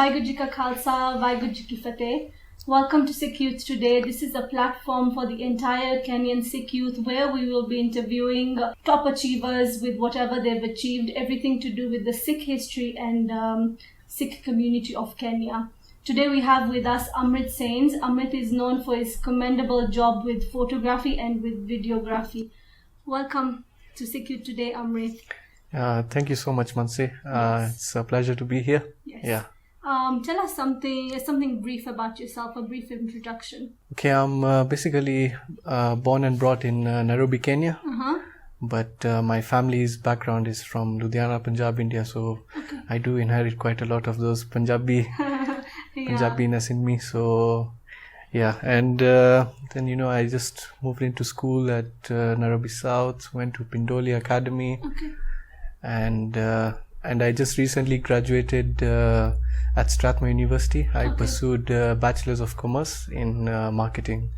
Vaaheguru Ji ka Khalsa, Vaaheguru Ji ki Fateh. Welcome to Sikh Youth Today. This is a platform for the entire Kenyan Sikh youth where we will be interviewing top achievers with whatever they've achieved, everything to do with the Sikh history and Sikh community of Kenya. Today we have with us Amrit Sains. Amrit is known for his commendable job with photography and with videography. Welcome to Sikh Youth Today, Amrit. Thank you so much, Mansi. Yes. It's a pleasure to be here. Yes. Yeah. Tell us something brief about yourself, a brief introduction. Okay, I'm basically born and brought in Nairobi, Kenya. But my family's background is from Ludhiana, Punjab, India. So I do inherit quite a lot of those Punjabiness in me. So yeah, and then I just moved into school at Nairobi South, went to Pindoli Academy. And I just recently graduated at Strathmore University. I pursued Bachelor's of Commerce in Marketing.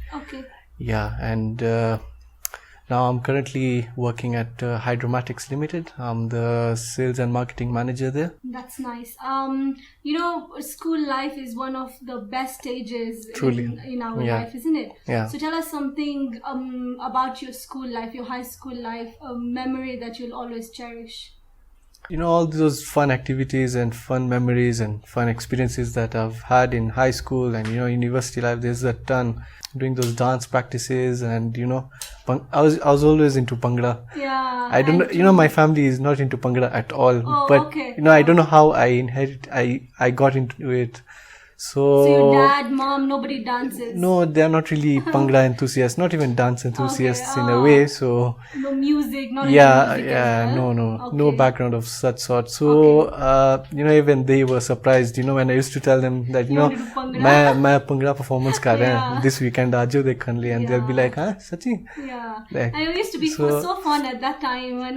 Yeah, and now I'm currently working at Hydromatics Limited. I'm the Sales and Marketing Manager there. That's nice. School life is one of the best stages in our life, isn't it? Yeah. So tell us something about your school life, your high school life, a memory that you'll always cherish. All those fun activities and fun memories and fun experiences that I've had in high school and, university life, there's a ton. Doing those dance practices and, I was always into Bhangra. Yeah. I don't know, my family is not into Bhangra at all. But, I don't know how I got into it. So your dad, mom, nobody dances? No, they're not really Bhangra enthusiasts, not even dance enthusiasts in a way. So no music, not even music as well? No background of such sort. So even they were surprised, when I used to tell them that मैं Bhangra performance कर रहे हैं this weekend आजो देखने लिए, and they'll be like, huh, सच्ची? Yeah. And it used to be so fun at that time, like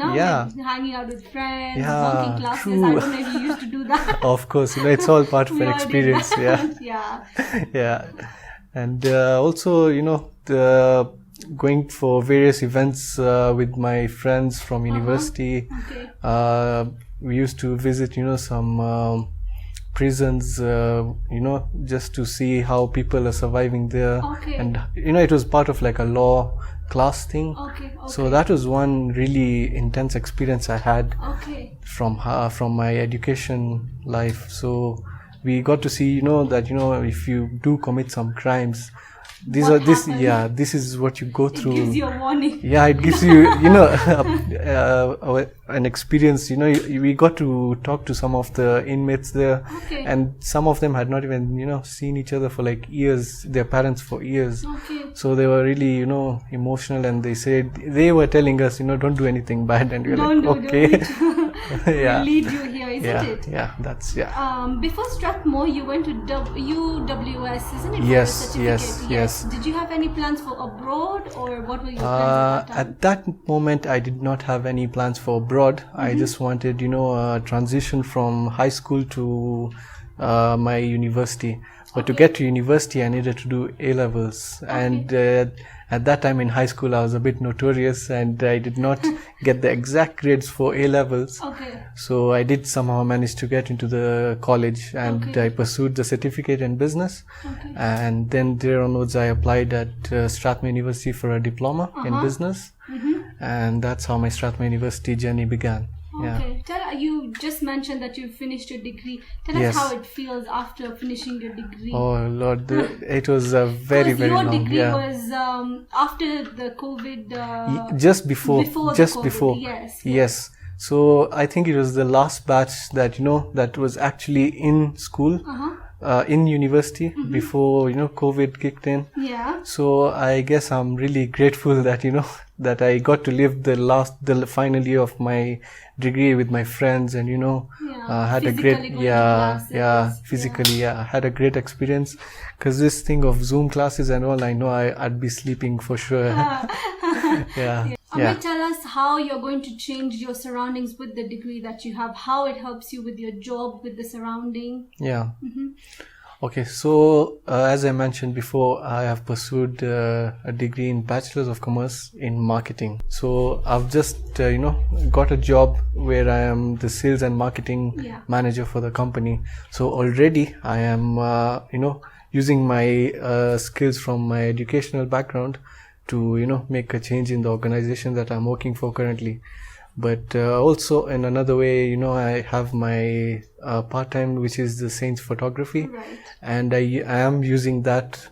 hanging out with friends, bunking classes. True. I don't know if you used to do that. Of course, it's all part of an experience. Yeah. And also, going for various events with my friends from university. We used to visit, some prisons, just to see how people are surviving there. And, it was part of like a law class thing. So that was one really intense experience I had from my education life. So we got to see, that, if you do commit some crimes, this is what you go through. It gives you a warning. Yeah, it gives you, an experience. We got to talk to some of the inmates there, and some of them had not even, seen each other for like years, their parents for years. So they were really, emotional, and they were telling us, don't do anything bad, and we were like, okay. We'll lead you here, isn't it? Yeah, that's before Strathmore, you went to UWS, isn't it? Yes. Did you have any plans for abroad, or what were your plans at that moment? I did not have any plans for abroad. I just wanted, a transition from high school to my university. But to get to university, I needed to do A-levels. And at that time in high school, I was a bit notorious, and I did not get the exact grades for A-levels. So I did somehow manage to get into the college, and I pursued the certificate in business. And then there onwards, I applied at Strathmore University for a diploma in business. And that's how my Strathmore University journey began. You just mentioned that you finished your degree. Tell us how it feels after finishing your degree. Oh Lord, it was a very long. Your degree was after the COVID. Just before. Yes. So I think it was the last batch that that was actually in school. In university before COVID kicked in. So I guess I'm really grateful that that I got to live the final year of my degree with my friends, and had a great had a great experience, because this thing of Zoom classes and all, I know I'd be sleeping for sure. Tell us how you're going to change your surroundings with the degree that you have, how it helps you with your job, with the surrounding. Okay, so as I mentioned before, I have pursued a degree in Bachelor's of Commerce in Marketing. So I've just, got a job where I am the sales and marketing manager for the company. So already I am, using my skills from my educational background to, make a change in the organization that I'm working for currently. But also in another way, I have my part-time, which is the Sains photography, and I am using that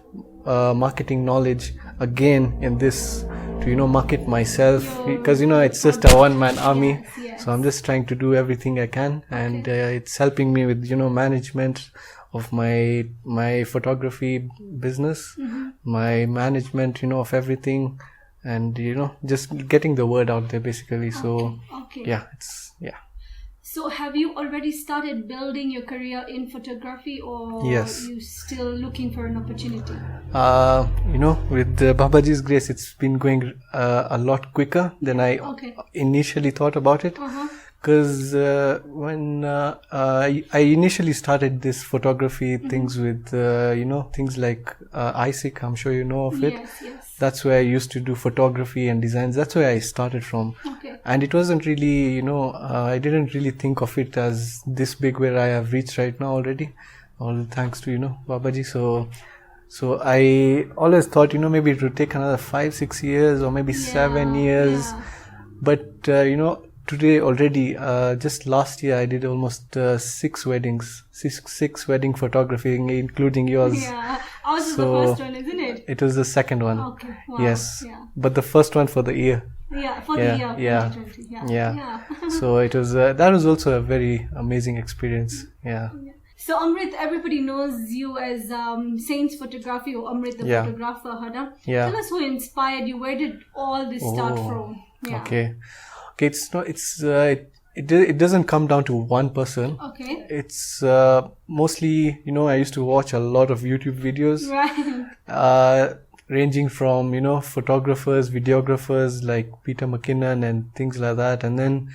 marketing knowledge again in this to market myself, because it's just a one-man army. So I'm just trying to do everything I can, and it's helping me with management of my photography business, my management of everything, and just getting the word out there basically. So So have you already started building your career in photography, or yes, are you still looking for an opportunity? With Babaji's grace, it's been going a lot quicker than I initially thought about it. Because when I initially started this photography things with things like Isaac, I'm sure you know of it. Yes. That's where I used to do photography and designs. That's where I started from. And it wasn't really, I didn't really think of it as this big where I have reached right now already. All thanks to, Babaji. So I always thought, maybe it would take another 5-6 years or maybe 7 years. But, today already, just last year, I did almost 6 weddings, six wedding photography, including yours. Yeah, ours is the first one, isn't it? It was the second one. Okay, wow. Yes, but the first one for the year. Yeah, for the year 2020. Yeah. So it was that was also a very amazing experience. Yeah. So Amrit, everybody knows you as Sains Photography or Amrit the photographer, Hada. Tell us who inspired you. Where did all this start from? Okay, it's not. It doesn't come down to one person. Okay. It's mostly, I used to watch a lot of YouTube videos. Right. Ranging from, photographers, videographers like Peter McKinnon and things like that. And then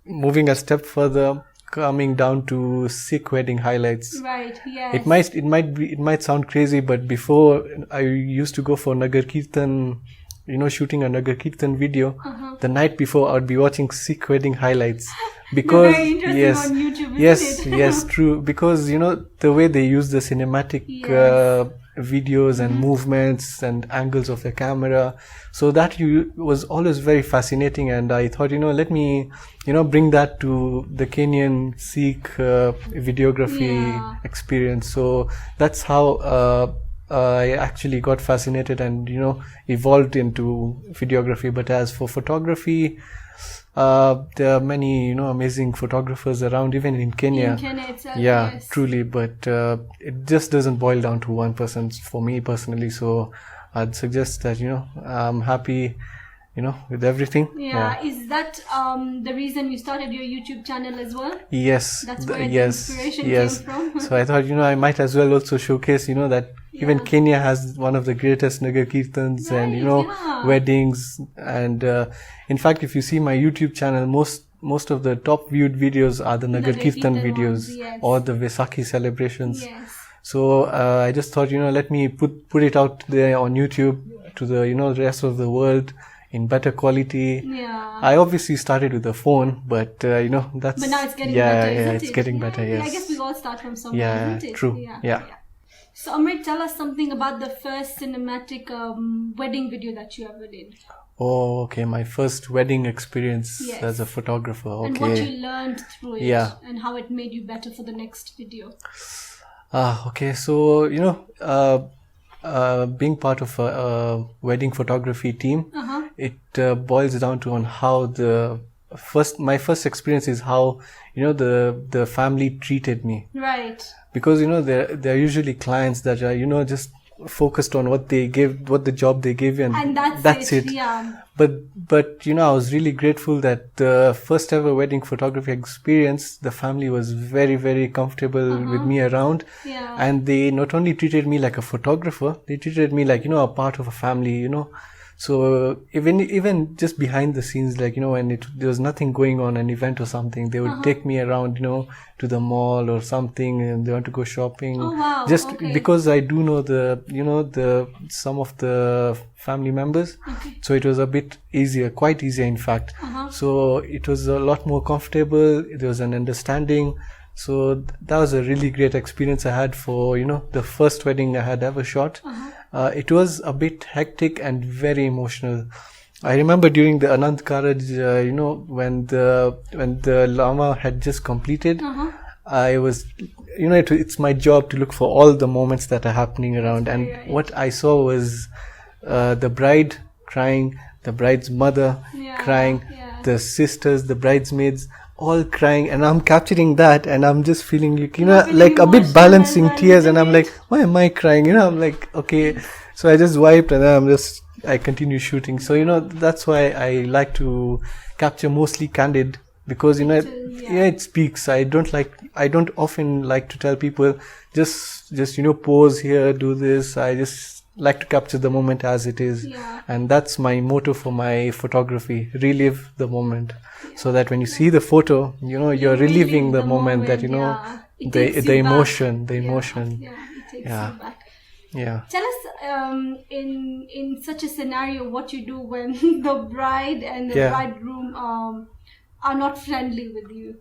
moving a step further, coming down to Sikh wedding highlights. Right, yes. It might sound crazy, but before I used to go for Nagar Kirtan, shooting a Nagar Kirtan video. The night before, I would be watching Sikh wedding highlights. Because very interesting on YouTube, isn't it? Yes, true. Because the way they use the cinematic videos and movements and angles of the camera, so that was always very fascinating. And I thought, let me bring that to the Kenyan Sikh videography experience. So that's how I actually got fascinated and evolved into videography. But as for photography, there are many amazing photographers around, even in Kenya. In Kenya itself, truly. But it just doesn't boil down to one person for me personally. So I'd suggest that I'm happy with everything. Is that the reason you started your YouTube channel as well? Yes. That's where the inspiration came from. So I thought I might as well also showcase that even Kenya has one of the greatest Nagar Kirtans and weddings. And in fact, if you see my YouTube channel, most of the top viewed videos are the Nagar Kirtan videos or the Vaisakhi celebrations. So I just thought let me put it out there on YouTube to the the rest of the world in better quality. I obviously started with a phone, but that's... But now it's getting better, isn't it? It's getting better, yes. I guess we all start from somewhere, isn't it? True. Yeah. So Amrit, tell us something about the first cinematic wedding video that you ever did. Oh, okay. My first wedding experience as a photographer. Okay. And what you learned through it and how it made you better for the next video. Okay. So, being part of a wedding photography team, it boils down to on how my first experience is how the family treated me. Right. Because they're usually clients that are just focused on what the job they give you, and that's it. But I was really grateful that the first ever wedding photography experience, the family was very, very comfortable with me around, and they not only treated me like a photographer, they treated me like a part of a family. So even just behind the scenes, like, when there was nothing going on, an event or something, they would take me around, to the mall or something, and they want to go shopping. Oh, wow. Just okay. because I do know some of the family members. Okay. So it was a bit easier, quite easier in fact. So it was a lot more comfortable. There was an understanding. So that was a really great experience I had for, the first wedding I had ever shot. It was a bit hectic and very emotional. I remember during the Anand Karaj, when the Lama had just completed, I was, it's my job to look for all the moments that are happening around. And what I saw was the bride crying, the bride's mother crying, the sisters, the bridesmaids, all crying, and I'm capturing that, and I'm just feeling like a bit balancing tears, and I'm like, why am I crying? I'm like, okay. So I just wiped, and then I continue shooting. So that's why I like to capture mostly candid, because it speaks. I don't often like to tell people just pose here, do this. I just like to capture the moment as it is, and that's my motto for my photography: relive the moment. So that when you see the photo, you're reliving the moment, that the emotion. It takes you back. Yeah. Tell us, in such a scenario, what you do when the bride and the bridegroom are not friendly with you.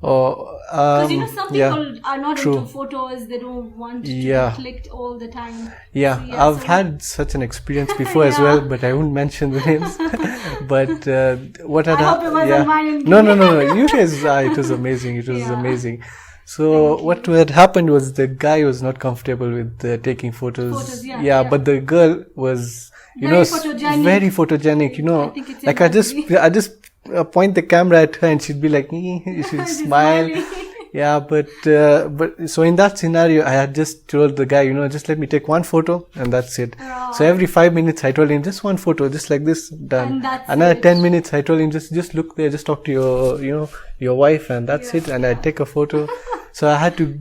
Because some people are not into photos, they don't want to be clicked all the time. I've had such an experience before as well, but I won't mention the names. But what had I hope it wasn't mine. No. You guys, it was amazing. It was amazing. So what had happened was the guy was not comfortable with taking photos. But the girl was, very photogenic. I think it's like I just point the camera at her, and she'd be like, she'd smile. But so in that scenario, I had just told the guy, just let me take one photo, and that's it. So every 5 minutes, I told him, just one photo, just like this, done. Another 10 minutes, I told him, just look there, just talk to your wife, and that's it. And I'd take a photo. So I had to,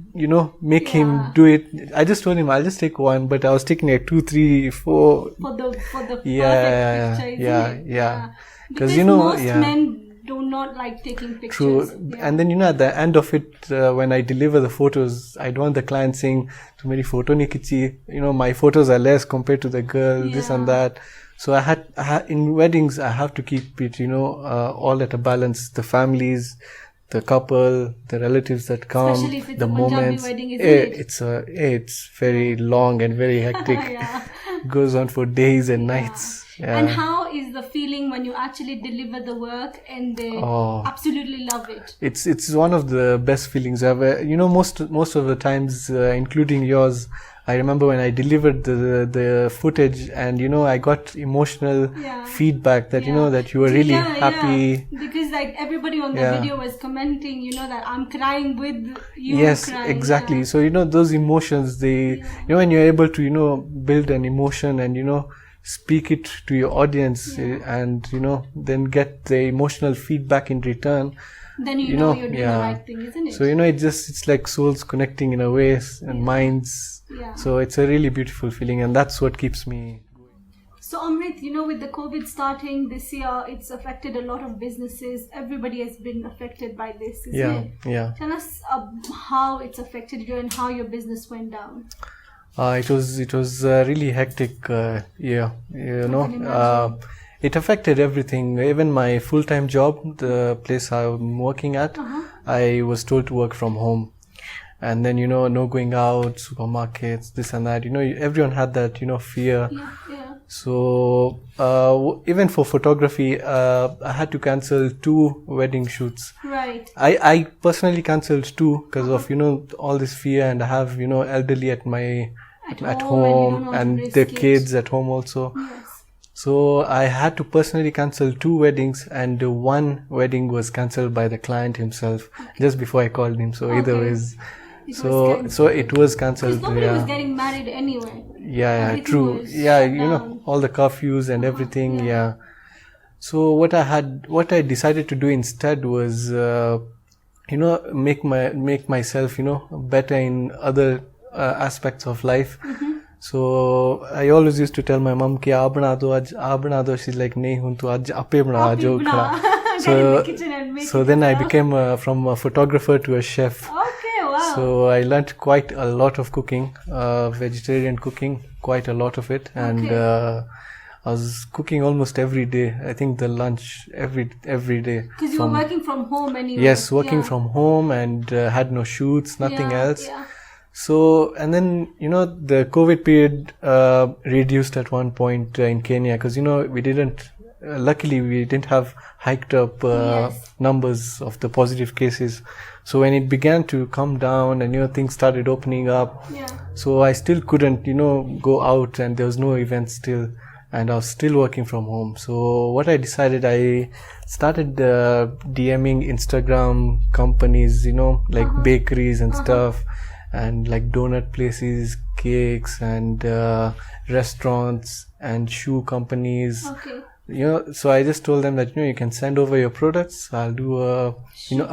make him do it. I just told him, I'll just take one, but I was taking like 2, 3, 4. For the perfect picture, Because most men do not like taking pictures. True. And then at the end of it, when I deliver the photos, I don't want the client saying, "Tu meri photo nahi khichi." My photos are less compared to the girl, this and that. So I had in weddings, I have to keep it, all at a balance. The families, the couple, the relatives that come, especially if it's the a Punjabi moments. Wedding, isn't it? It's very long and very hectic. Goes on for days and nights. And how is the feeling when you actually deliver the work and they absolutely love it? It's one of the best feelings ever. Most of the times, including yours, I remember when I delivered the footage, and I got emotional feedback that that you were really happy. Because like everybody on the video was commenting, that I'm crying with you. Yes, crying. exactly. So those emotions, they when you're able to build an emotion and speak it to your audience and then get the emotional feedback in return, then you know you're doing the right thing, isn't it? So it's like souls connecting in a way, and minds. So it's a really beautiful feeling, and that's what keeps me going. So Amrit, with the COVID starting this year, it's affected a lot of businesses. Everybody has been affected by this, isn't it? Tell us how it's affected you and how your business went down. It was really hectic year. It affected everything. Even my full-time job, the place I'm working at, I was told to work from home. And then no going out, supermarkets, this and that. Everyone had that fear. So even for photography, I had to cancel 2 wedding shoots. Right. I personally cancelled 2 because of all this fear, and I have elderly at home and the kids at home also. Yes. So I had to personally cancel 2 weddings, and 1 wedding was cancelled by the client himself just before I called him. So either ways, so it was cancelled. Because nobody was getting married anyway. Everything true. All the curfews and everything. So what I decided to do instead was, make myself, better in other aspects of life. So I always used to tell my mom कि आप बना दो आज आप बना दो. She's like नहीं हूँ तो आज आपे बना जो खड़ा. So then I became from a photographer to a chef. Okay, wow. So I learned quite a lot of cooking, vegetarian cooking, quite a lot of it, and I was cooking almost every day. I think the lunch every day. Because you were working from home anyway. Yes, working from home and had no shoots, nothing else. Yeah. So, and then, the COVID period reduced at one point in Kenya because, luckily we didn't have hiked up numbers of the positive cases. So when it began to come down and, things started opening up, so I still couldn't, go out and there was no events still. And I was still working from home. So what I decided, I started DMing Instagram companies, like bakeries and stuff, and like donut places, cakes, and restaurants and shoe companies. Okay. So I just told them that you can send over your products. I'll do a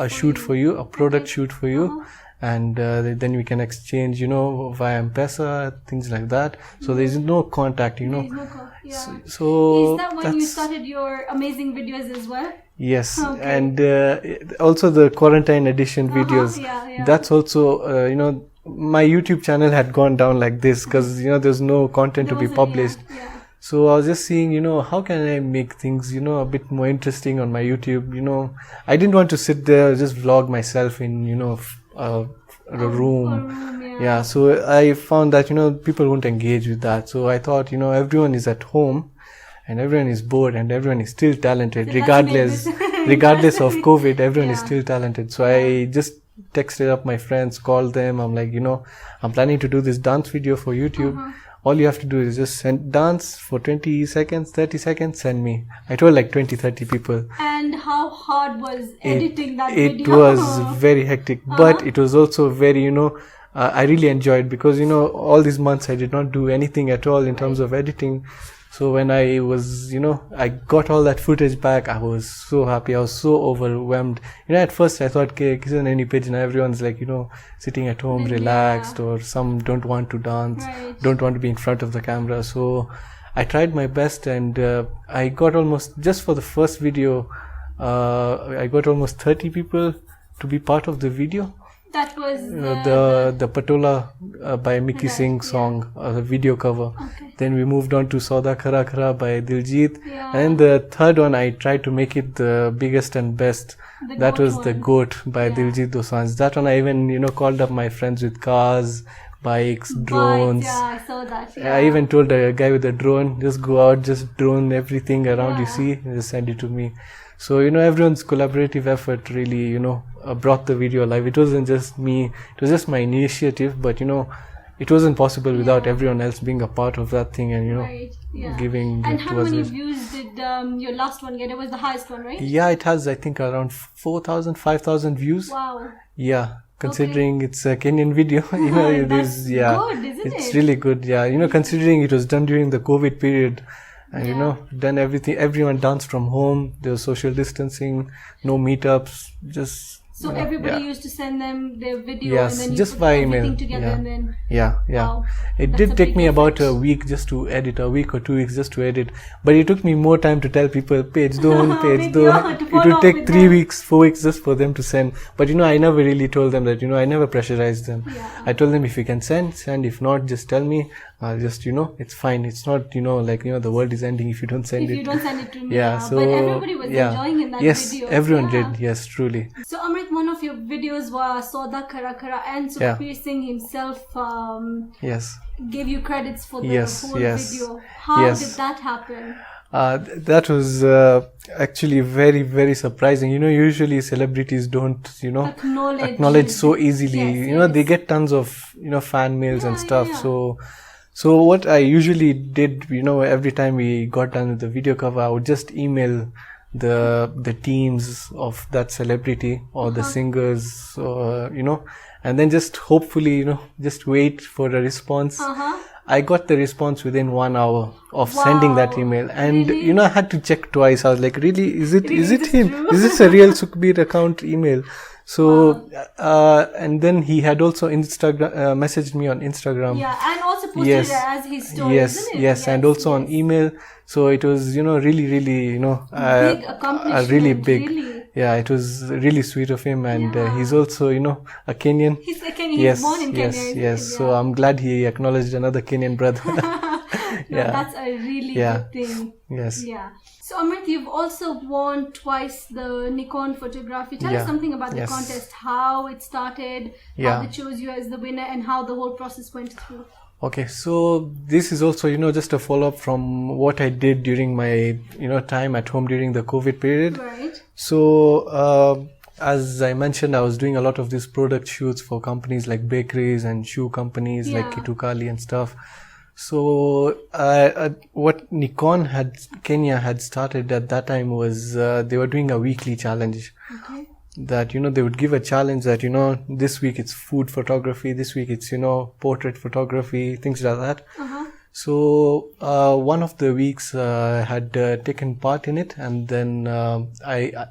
shoot for you, a product shoot for you. And then we can exchange, via M-Pesa, things like that. So there is no contact, There is no contact, So is that when you started your amazing videos as well? Yes, and also the quarantine edition videos. That's also, my YouTube channel had gone down like this because, there's no content to be published. So I was just seeing, how can I make things, a bit more interesting on my YouTube, I didn't want to sit there, just vlog myself in, a room. So I found that, people won't engage with that. So I thought, everyone is at home and everyone is bored and everyone is still talented, regardless of COVID, everyone is still talented. So I just texted up my friends, called them. I'm like, I'm planning to do this dance video for YouTube. All you have to do is just dance for 20 seconds, 30 seconds, send me. I told like 20, 30 people. And how hard was editing that video? It was very hectic, but it was also very, I really enjoyed because, all these months I did not do anything at all in terms of editing. So when I was, I got all that footage back, I was so happy. I was so overwhelmed. At first I thought, everyone's like, sitting at home, relaxed, or some don't want to dance, don't want to be in front of the camera. So I tried my best and I got almost, just for the first video, I got almost 30 people to be part of the video. That was the Patola by Amrit Singh song, the video cover. Then we moved on to Sauda Khara Khara by Diljit. And the third one, I tried to make it the biggest and best. That was the Goat by Diljit Dosanjh. That one I even, called up my friends with cars, bikes, drones. I saw that. I even told a guy with a drone, just go out, just drone everything around you see, and just send it to me. So, everyone's collaborative effort really, brought the video alive. It wasn't just me, it was just my initiative, but, it wasn't possible without everyone else being a part of that thing and, giving And how many views did your last one get? It was the highest one, right? Yeah, it has, I think, around 4,000, 5,000 views. Wow. Yeah. Considering it's a Kenyan video, it is, good, isn't it's it? really good. Yeah, considering it was done during the COVID period. And done everything, everyone danced from home, there was social distancing, no meetups, just so everybody used to send them their video and then you just put by everything email together and then Wow. It did take me about a week just to edit, a week or 2 weeks just to edit, but it took me more time to tell people page do. It would take 3 weeks, 4 weeks just for them to send. But I never really told them that, I never pressurized them. I told them if you can send, if not, just tell me. I'll just, it's fine. It's not, like, the world is ending if you don't send it. If you don't send it to me. So, but everybody was enjoying in that video. Yes, everyone did. Yes, truly. So, Amrit, one of your videos was Sauda Khara Khara, and Sukhbir Singh himself gave you credits for the whole video. How did that happen? That was actually very, very surprising. Usually celebrities don't, acknowledge so easily. They get tons of, fan mails and stuff. So what I usually did, every time we got done with the video cover, I would just email the teams of that celebrity or the singers, and then just hopefully, just wait for a response. I got the response within 1 hour of sending that email, and Really? I had to check twice. I was like, really, is it him? Is this a real Sukhbir account email? So, and then he had also messaged me on Instagram. Yeah, and also posted it as his story, isn't it? Yes, and also on email. So it was, really, really, big accomplishment. Really big. Really. Yeah, it was really sweet of him, and he's also, a Kenyan. He's a Kenyan. He's born in Kenya. Yes. So I'm glad he acknowledged another Kenyan brother. That's a really good thing. Yes. Yeah. So Amrit, you've also won twice the Nikon photography. Tell us something about the contest, how it started, how they chose you as the winner, and how the whole process went through. Okay, so this is also, just a follow-up from what I did during my, time at home during the COVID period. Right. So, as I mentioned, I was doing a lot of these product shoots for companies like bakeries and shoe companies like Kitukali and stuff. So, what Nikon Kenya had started at that time was, they were doing a weekly challenge. Okay. That, they would give a challenge that, this week it's food photography, this week it's, portrait photography, things like that. So, one of the weeks, had taken part in it, and then,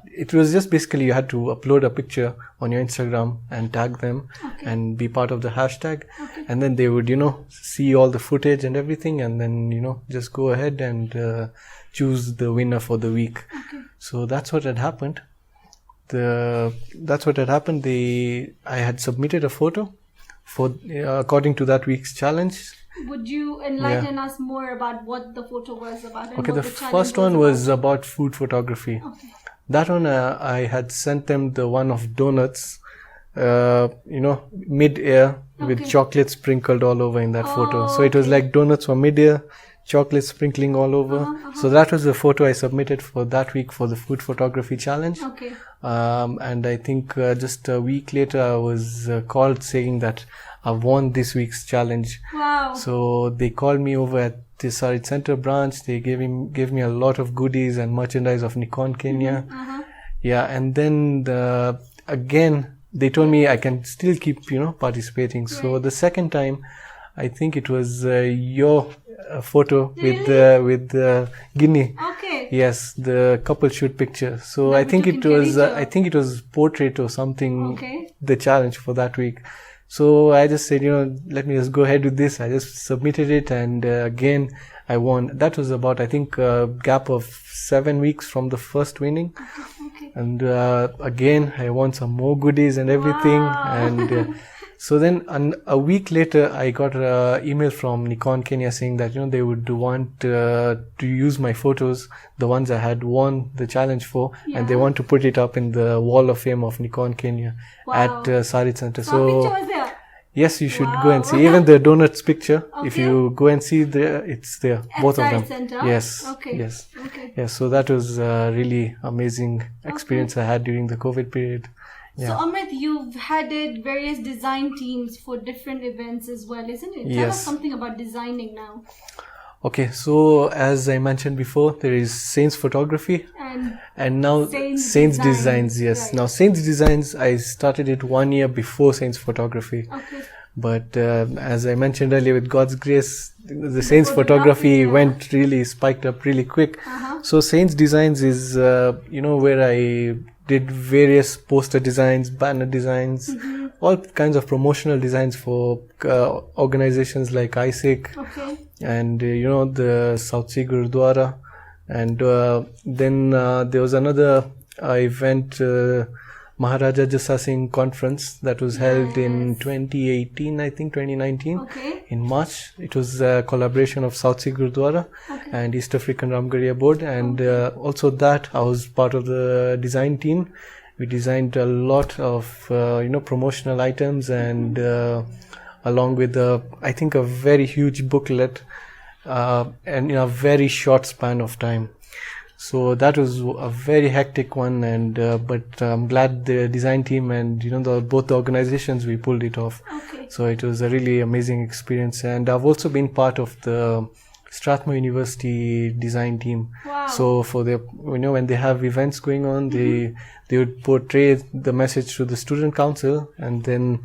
it was just basically you had to upload a picture on your Instagram and tag them and be part of the hashtag. And then they would, see all the footage and everything, and then, just go ahead and, choose the winner for the week. So that's what had happened. I had submitted a photo for according to that week's challenge. Would you enlighten us more about what the photo was about? And okay, what the first one was about food photography. Okay. That one, I had sent them the one of donuts, mid-air with chocolate sprinkled all over in that photo. So it was like donuts were mid-air, chocolate sprinkling all over. So that was the photo I submitted for that week for the food photography challenge. Okay. And I think just a week later I was called saying that I've won this week's challenge. Wow. So they called me over at the Sarit Center branch. They gave me a lot of goodies and merchandise of Nikon Kenya. Yeah, and then again they told me I can still keep participating. Right. So the second time, I think it was your photo with Guinea. Okay. Yes, the couple shoot picture. So I think it was portrait or something. Okay. The challenge for that week. So I just said, let me just go ahead with this. I just submitted it, and again I won. That was about, I think, a gap of 7 weeks from the first winning. Okay. And again I won some more goodies and everything. Wow. And so then a week later I got an email from Nikon Kenya saying that they would want to use my photos, the ones I had won the challenge for, and they want to put it up in the wall of fame of Nikon Kenya at Sarit Center. So picture was there? Yes, you should go and see. Even the donuts picture, if you go and see it's there, at both Sarit of them. Center? Yes. Okay. Yes. Okay. Yes. So that was a really amazing experience I had during the COVID period. Yeah. So Amrit, you've headed various design teams for different events as well, isn't it? Tell us something about designing now. Okay, so as I mentioned before, there is Sains Photography and now Sains Designs. Yes, right. Now Sains Designs, I started it 1 year before Sains Photography. Okay. But as I mentioned earlier, with God's grace, the Sains Photography went really spiked up really quick. So Sains Designs is where I did various poster designs, banner designs, all kinds of promotional designs for organizations like ISIC and the South Sea Gurudwara. And then there was another event, Maharaja Jassa Singh conference that was held in 2018, I think 2019, in March. It was a collaboration of South Sea Gurudwara and East African Ramgarhia Board, and also that I was part of the design team. We designed a lot of promotional items and along with I think a very huge booklet and in a very short span of time. So that was a very hectic one, and but I'm glad the design team and both the organizations, we pulled it off. Okay. So it was a really amazing experience, and I've also been part of the Strathmore University design team. Wow. So for the when they have events going on, they would portray the message to the student council, and then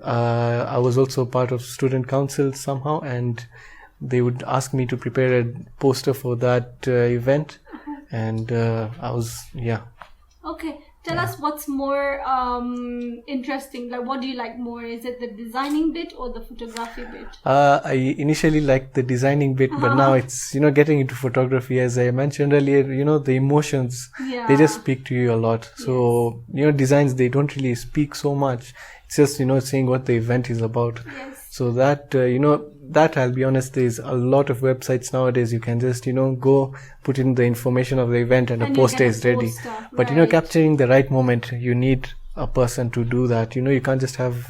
I was also part of student council somehow, and they would ask me to prepare a poster for that event. And I was, Okay. Tell us what's more interesting. Like, what do you like more? Is it the designing bit or the photography bit? I initially liked the designing bit, but now it's, getting into photography. As I mentioned earlier, the emotions, they just speak to you a lot. So, designs, they don't really speak so much. It's just, saying what the event is about. Yes. So that, that I'll be honest, there's a lot of websites nowadays. You can just, go put in the information of the event and a poster is ready. But, capturing the right moment, you need a person to do that. You can't just have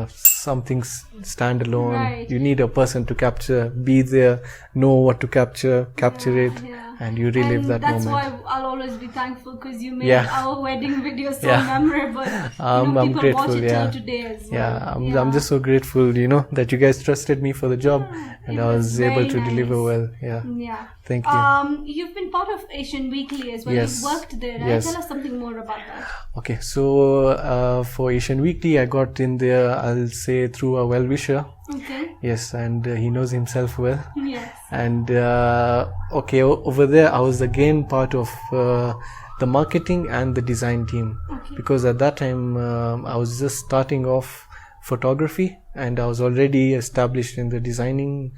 something standalone. Right. You need a person to capture, be there, know what to capture it. And you relive that that's moment. That's why I'll always be thankful, because you made our wedding video so memorable. I'm people grateful, watch it till today as well. I'm just so grateful, that you guys trusted me for the job, and I was able to deliver well. Yeah. Thank you. You've been part of Asian Weekly as well. Yes. You worked there, right? Yes. Tell us something more about that. Okay, so for Asian Weekly, I got in there, I'll say, through a well-wisher. Okay. Yes, and he knows himself well. Yes. And over there, I was again part of the marketing and the design team. Okay. Because at that time, I was just starting off photography, and I was already established in the designing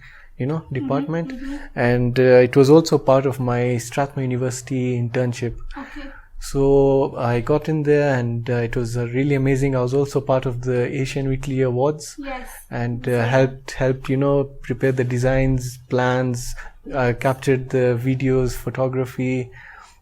department. And it was also part of my Strathmore University internship. Okay. So I got in there, and it was really amazing. I was also part of the Asian Weekly Awards. Yes. And helped prepare the designs, plans, captured the videos, photography.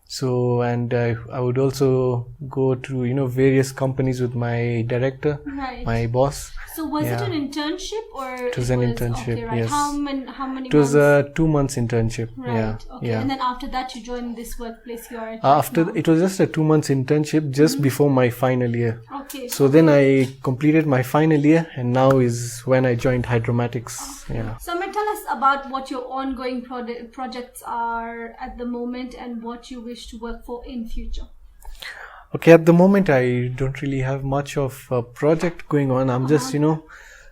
So, and I would also go to various companies with my director, my boss. So was it an internship or it was an internship? Okay, right. Yes. How many it was a 2 months internship. Right. Yeah. Okay. Yeah. And then after that, you joined this workplace you are at. It was just a 2 months internship just before my final year. Okay. So then I completed my final year, and now is when I joined Hydromatics. Okay. Yeah. So tell us about what your ongoing projects are at the moment and what you wish to work for in future. Okay, at the moment I don't really have much of a project going on. I'm just,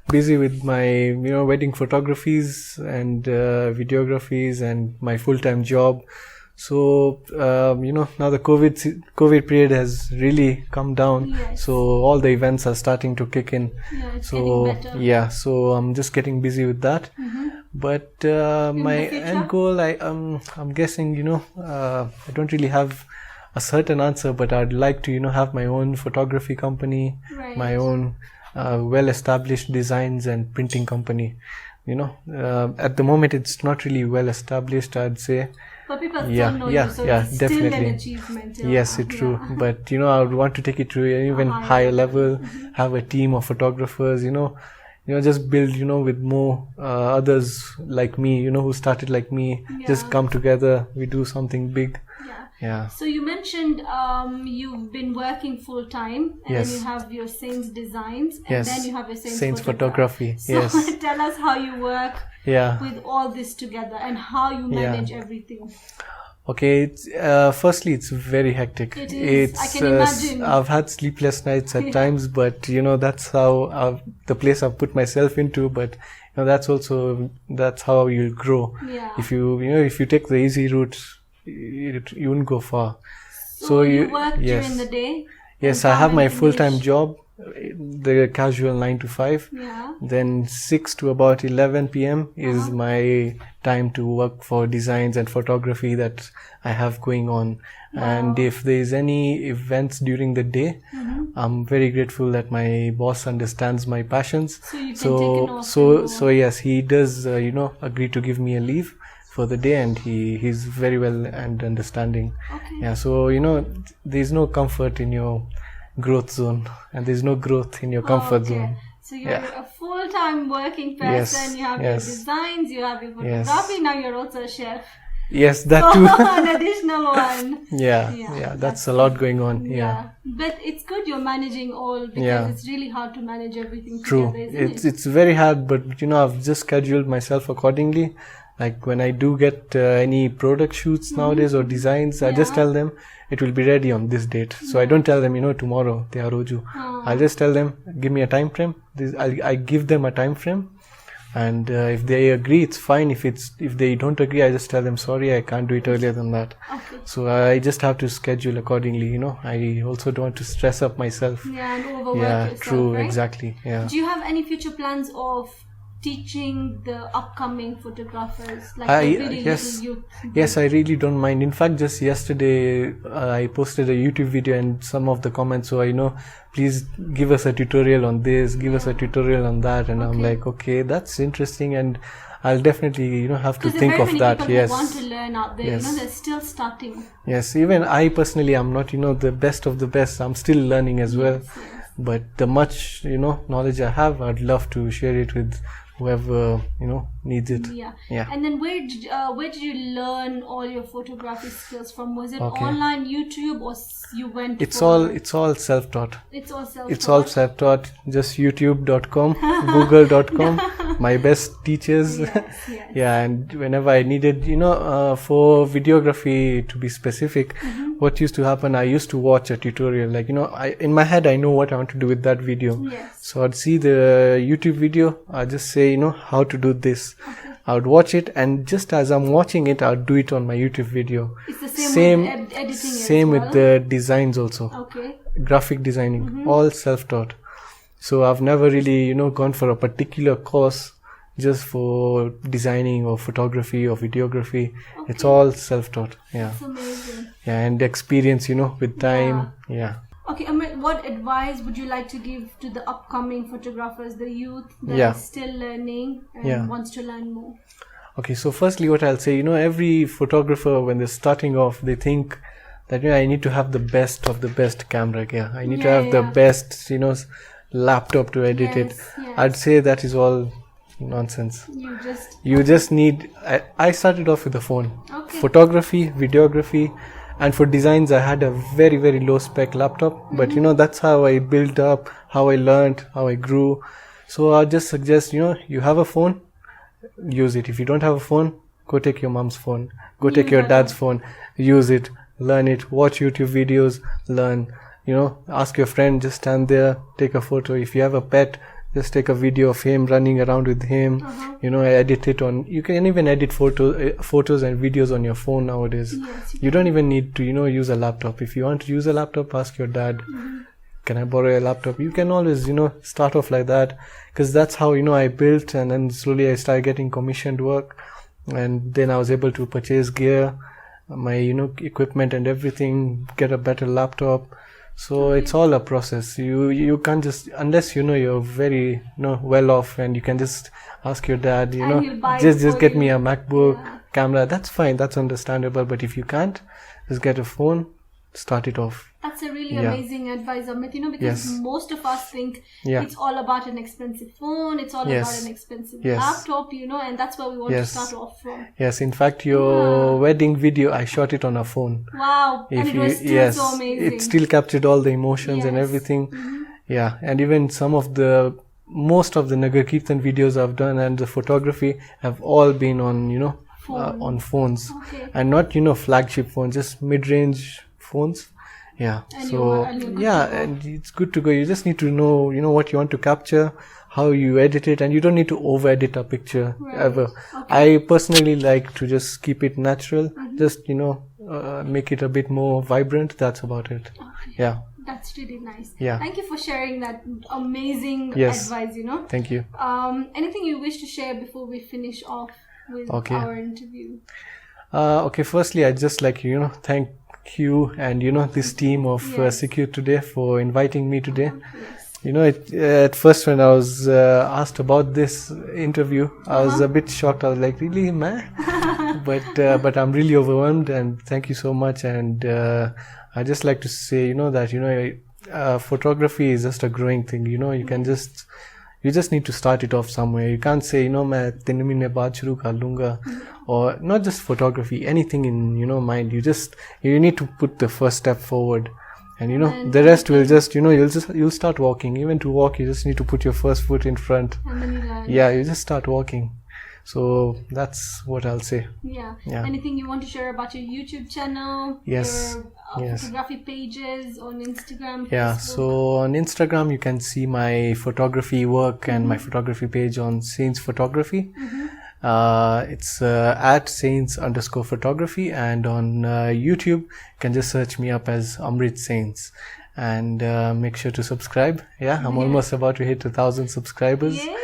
busy with my, wedding photographies and videographies and my full-time job. So, now the COVID period has really come down. Yes. So all the events are starting to kick in. Yeah, it's so getting better. Yeah, so I'm just getting busy with that. But my end goal, I'm guessing, I don't really have a certain answer, but I'd like to, have my own photography company, my own well-established designs and printing company. At the moment, it's not really well-established, I'd say. But people still know you, so it's definitely. Still an achievement. Yes, it's true. But, I would want to take it to an even higher level, have a team of photographers, just build, with more others like me, who started like me, just come together, we do something big. Yeah. So you mentioned you've been working full time, and then you have your Sains designs, and then you have your Sains photography. So tell us how you work with all this together and how you manage everything. Okay, firstly, it's very hectic. It is. I can imagine. I've had sleepless nights at times, but that's how the place I've put myself into. But that's how you'll grow. Yeah. If you take the easy route, you won't go far. So you work during the day? Yes, I have my full-time job, the casual 9 to 5. Yeah. Then 6 to about 11 p.m. is my time to work for designs and photography that I have going on. Wow. And if there's any events during the day, I'm very grateful that my boss understands my passions. So you can take an off. So yes, he does, agree to give me a leave for the day, and he's very well and understanding. Okay. Yeah, so there's no comfort in your growth zone, and there's no growth in your comfort zone. So you're a full-time working person. You have your designs, you have your photography. Now you're also a chef. Yes, that too. An additional one. Yeah, that's a lot going on. Yeah. But it's good you're managing all, because it's really hard to manage everything together, isn't it? It's very hard, but I've just scheduled myself accordingly. Like when I do get any product shoots nowadays or designs, I just tell them it will be ready on this date. So I don't tell them, tomorrow, I'll just tell them, give me a time frame. I give them a time frame And if they agree, it's fine. If they don't agree, I just tell them, sorry, I can't do it earlier than that. Okay. So I just have to schedule accordingly, I also don't want to stress up myself. Yeah, and overwork yourself, true, right? exactly. Yeah. Do you have any future plans of teaching the upcoming photographers, like yes, I really don't mind. In fact, just yesterday I posted a YouTube video and some of the comments were, please give us a tutorial on this, give us a tutorial on that, and I'm like, okay, that's interesting, and I'll definitely have to think of that. People who want to learn out there, they're still starting. Yes, even I personally, I'm not the best of the best. I'm still learning as well. But the much knowledge I have, I'd love to share it with whoever needs it. Yeah. And then where did you learn all your photography skills from? Was it online, YouTube, or you went? It's all self-taught. It's all self-taught. It's all self-taught. Just youtube.com, google.com. My best teachers. Yes. Yeah, and whenever I needed, for videography to be specific, what used to happen, I used to watch a tutorial. Like, in my head, I know what I want to do with that video. Yes. So I'd see the YouTube video. I'd just say, how to do this. Okay. I would watch it, and just as I'm watching it, I'd do it on my YouTube video. It's the same with editing. Same with the designs also. Okay. Graphic designing, all self-taught. So I've never really, gone for a particular course just for designing or photography or videography. Okay. It's all self-taught. Yeah. That's amazing. Yeah, and experience, with time. Yeah. Okay, Amrit, what advice would you like to give to the upcoming photographers, the youth that is still learning and wants to learn more? Okay, so firstly, what I'll say, every photographer, when they're starting off, they think that, I need to have the best of the best camera. Yeah, I need to have the best, laptop to edit it. Yes. I'd say that is all nonsense. You just need. I started off with a phone. Okay. Photography, videography. And for designs, I had a very, very low spec laptop. But, that's how I built up, how I learned, how I grew. So I just suggest, you have a phone, use it. If you don't have a phone, go take your mom's phone. Go take your dad's phone, use it, learn it, watch YouTube videos, learn, ask your friend, just stand there, take a photo. If you have a pet, just take a video of him running around with him. Edit it on. You can even edit photos and videos on your phone nowadays. Yes, you don't even need to use a laptop. If you want to use a laptop, ask your dad, can I borrow a laptop? You can always start off like that, because that's how I built, and then slowly I started getting commissioned work, and then I was able to purchase gear, my equipment and everything, get a better laptop. So it's all a process. You can't just, unless you're very well off, and you can just ask your dad, just get me a MacBook camera. That's fine, that's understandable. But if you can't, just get a phone, start it off. That's a really amazing advice, Amrit, because most of us think it's all about an expensive phone, it's all about an expensive laptop, and that's where we want to start off from. Yes, in fact, your wedding video, I shot it on a phone. Wow, and it was still so amazing. It still captured all the emotions and everything. Yeah, and even most of the Nagar Kirtan videos I've done and the photography have all been on, on phones. Okay. And not, flagship phones, just mid-range phones. Yeah. And it's good to go. You just need to know, what you want to capture, how you edit it, and you don't need to over-edit a picture ever. Okay. I personally like to just keep it natural, just, make it a bit more vibrant. That's about it. Okay. Yeah. That's really nice. Yeah. Thank you for sharing that amazing advice, Thank you. Anything you wish to share before we finish off with our interview? Okay, firstly, I'd just like thank you and this team of Sikh Youth today for inviting me today. At first when I was asked about this interview, I was a bit shocked. I was like, really, man? But I'm really overwhelmed, and thank you so much. And I just like to say that photography is just a growing thing. You just need to start it off somewhere. You can't say, मैं 3 महीने बाद शुरू कर लूँगा, or not just photography, anything in mind. You need to put the first step forward, and the rest will just you'll start walking. Even to walk, you just need to put your first foot in front. And then you learn. Yeah, you just start walking. So that's what I'll say. Yeah. Yeah. Anything you want to share about your YouTube channel? Yes. Your photography pages on Instagram? Yeah. Facebook? So on Instagram, you can see my photography work and my photography page on Sains Photography. It's at Sains_photography, and on YouTube, you can just search me up as Amrit Sains. And make sure to subscribe. Yeah, I'm almost about to hit 1,000 subscribers. Yay!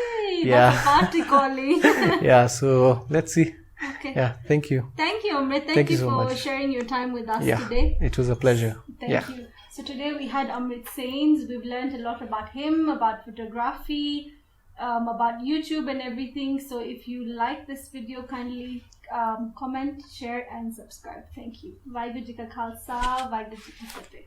That's a party calling. Yeah, so let's see. Okay. Yeah, thank you. Thank you, Amrit. Thank you so for much. sharing your time with us Yeah, today. it was a pleasure. Thank you. So today we had Amrit Sains. We've learned a lot about him, about photography, about YouTube and everything. So if you like this video, kindly comment, share and subscribe. Thank you. Vaaheguru Ji ka Khalsa, Vaaheguru Ji ki Fateh.